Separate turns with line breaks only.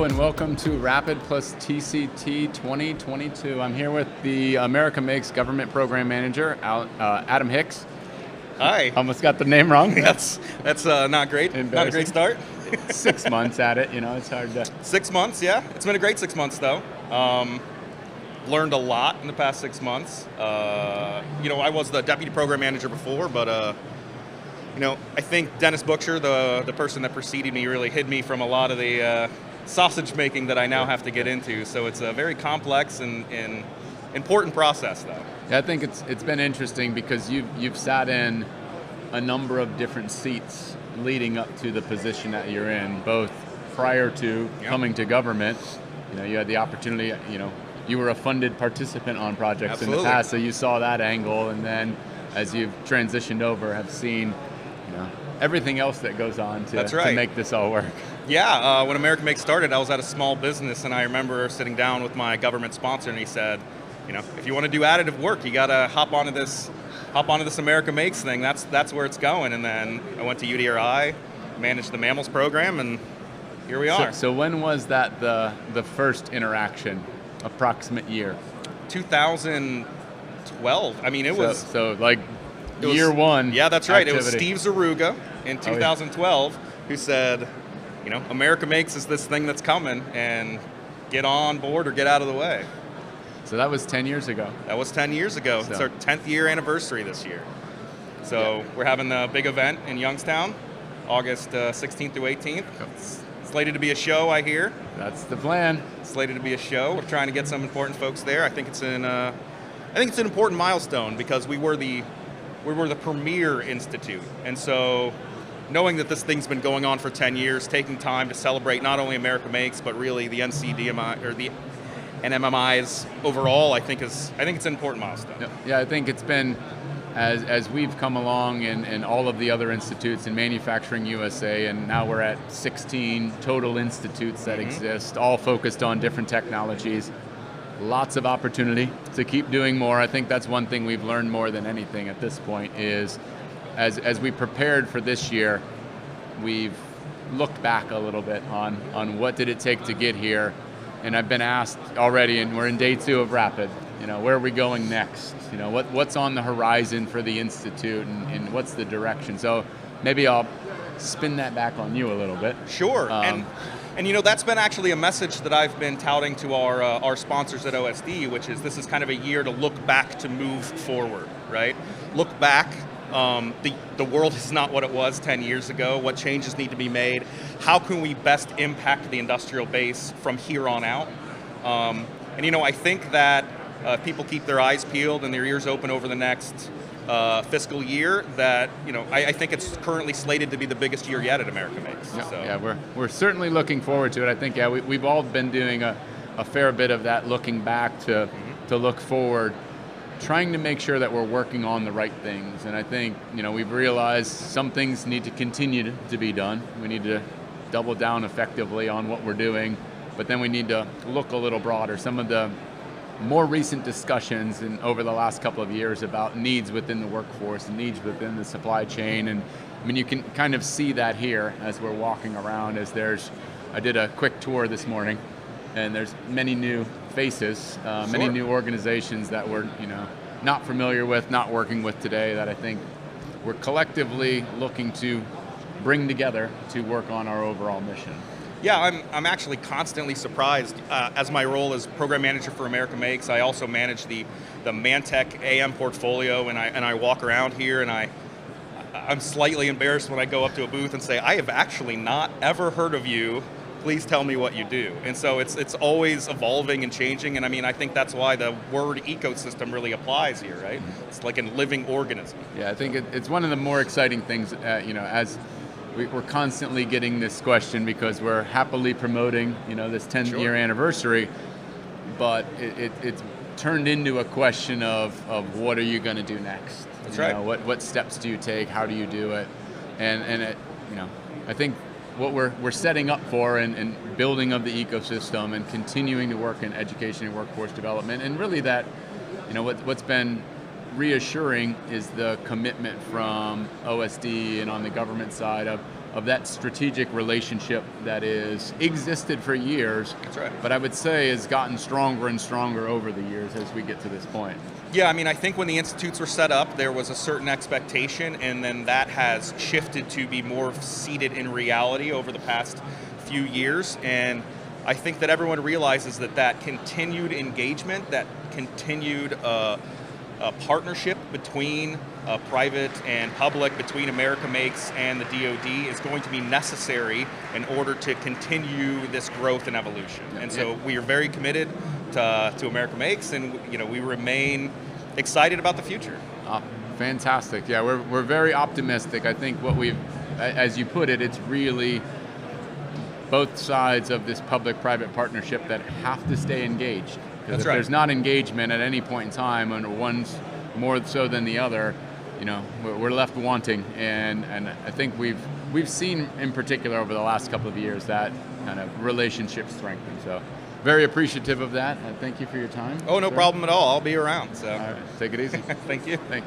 Hello and welcome to Rapid plus TCT 2022. I'm here with the America Makes Government Program Manager, Adam Hicks.
Hi.
Almost got the name wrong.
That's not great. Not a great start.
6 months at it, it's hard to...
6 months, yeah. It's been a great 6 months, though. Learned a lot in the past 6 months. I was the deputy program manager before, but I think Dennis Butcher, the person that preceded me, really hid me from a lot of the sausage making that I now have to get into. So it's a very complex and important process, though.
Yeah, I think it's been interesting because you've sat in a number of different seats leading up to the position that you're in, both prior to coming to government. You had the opportunity, you were a funded participant on projects
Absolutely.
in the past, so you saw that angle, and then as you've transitioned over, have seen everything else that goes on to make this all work.
Yeah, when America Makes started, I was at a small business, and I remember sitting down with my government sponsor, and he said, if you want to do additive work, you got to hop onto this America Makes thing. That's where it's going. And then I went to UDRI, managed the mammals program, and here we are.
So when was that the first interaction? Approximate year?
2012. I mean, it was
year one.
Yeah, that's right.
Activity.
It was Steve Zaruga in 2012 who said, America Makes is this thing that's coming, and get on board or get out of the way.
So that was 10 years ago.
That was 10 years ago.
So.
It's our 10th year anniversary this year. So we're having a big event in Youngstown, August 16th through 18th. It's slated to be a show, I hear.
That's the plan.
Slated to be a show. We're trying to get some important folks there. I think it's an important milestone because we were the premier institute, and so knowing that this thing's been going on for 10 years, taking time to celebrate not only America Makes but really the NCDMI or the NMMIs overall, I think it's an important milestone.
Yeah, I think it's been as we've come along in all of the other institutes in Manufacturing USA, and now we're at 16 total institutes that exist, all focused on different technologies. Lots of opportunity to keep doing more. I think that's one thing we've learned more than anything at this point is as we prepared for this year, we've looked back a little bit on what did it take to get here. And I've been asked already, and we're in day 2 of Rapid, where are we going next? What's on the horizon for the Institute, and what's the direction? So maybe I'll spin that back on you a little bit.
Sure. And that's been actually a message that I've been touting to our sponsors at OSD, which is this is kind of a year to look back to move forward, right? Look back. The world is not what it was 10 years ago. What changes need to be made? How can we best impact the industrial base from here on out? I think that if people keep their eyes peeled and their ears open over the next fiscal year, that I think it's currently slated to be the biggest year yet at America Makes.
Yeah,
so.
Yeah, we're certainly looking forward to it. I think we've all been doing a fair bit of that, looking back to look forward, trying to make sure that we're working on the right things. And I think we've realized some things need to continue to be done. We need to double down effectively on what we're doing, but then we need to look a little broader. Some of the more recent discussions over the last couple of years about needs within the workforce, needs within the supply chain, and you can kind of see that here as we're walking around. I did a quick tour this morning, and there's many new faces, many new organizations that we're not familiar with, not working with today, that I think we're collectively looking to bring together to work on our overall mission.
Yeah, I'm actually constantly surprised. As my role as program manager for America Makes, I also manage the Mantech AM portfolio, and I walk around here, and I'm slightly embarrassed when I go up to a booth and say, I have actually not ever heard of you. Please tell me what you do. And so it's always evolving and changing, and I think that's why the word ecosystem really applies here, right? It's like a living organism.
Yeah, I think it's one of the more exciting things, as we're constantly getting this question because we're happily promoting, this 10-year anniversary, but it's turned into a question of what are you going to do next?
That's right.
What steps do you take? How do you do it? And it, I think what we're setting up for and building of the ecosystem and continuing to work in education and workforce development, and really that, what's been reassuring is the commitment from OSD and on the government side of of that strategic relationship that is existed for years.
That's right.
But I would say has gotten stronger and stronger over the years as we get to this point.
Yeah, I mean, I think when the institutes were set up, there was a certain expectation, and then that has shifted to be more seated in reality over the past few years. And I think that everyone realizes that that continued engagement, that continued partnership between private and public, between America Makes and the DoD, is going to be necessary in order to continue this growth and evolution. And so we are very committed to America Makes, and we remain excited about the future.
Fantastic. Yeah, we're very optimistic. I think what we've, as you put it, it's really both sides of this public-private partnership that have to stay engaged. Because if there's not engagement at any point in time, and one's more so than the other, we're left wanting. And I think we've seen in particular over the last couple of years that kind of relationship strengthen. So very appreciative of that. And thank you for your time.
Oh, no problem at all. I'll be around. So
all right, take it easy.
Thank you.
Thanks.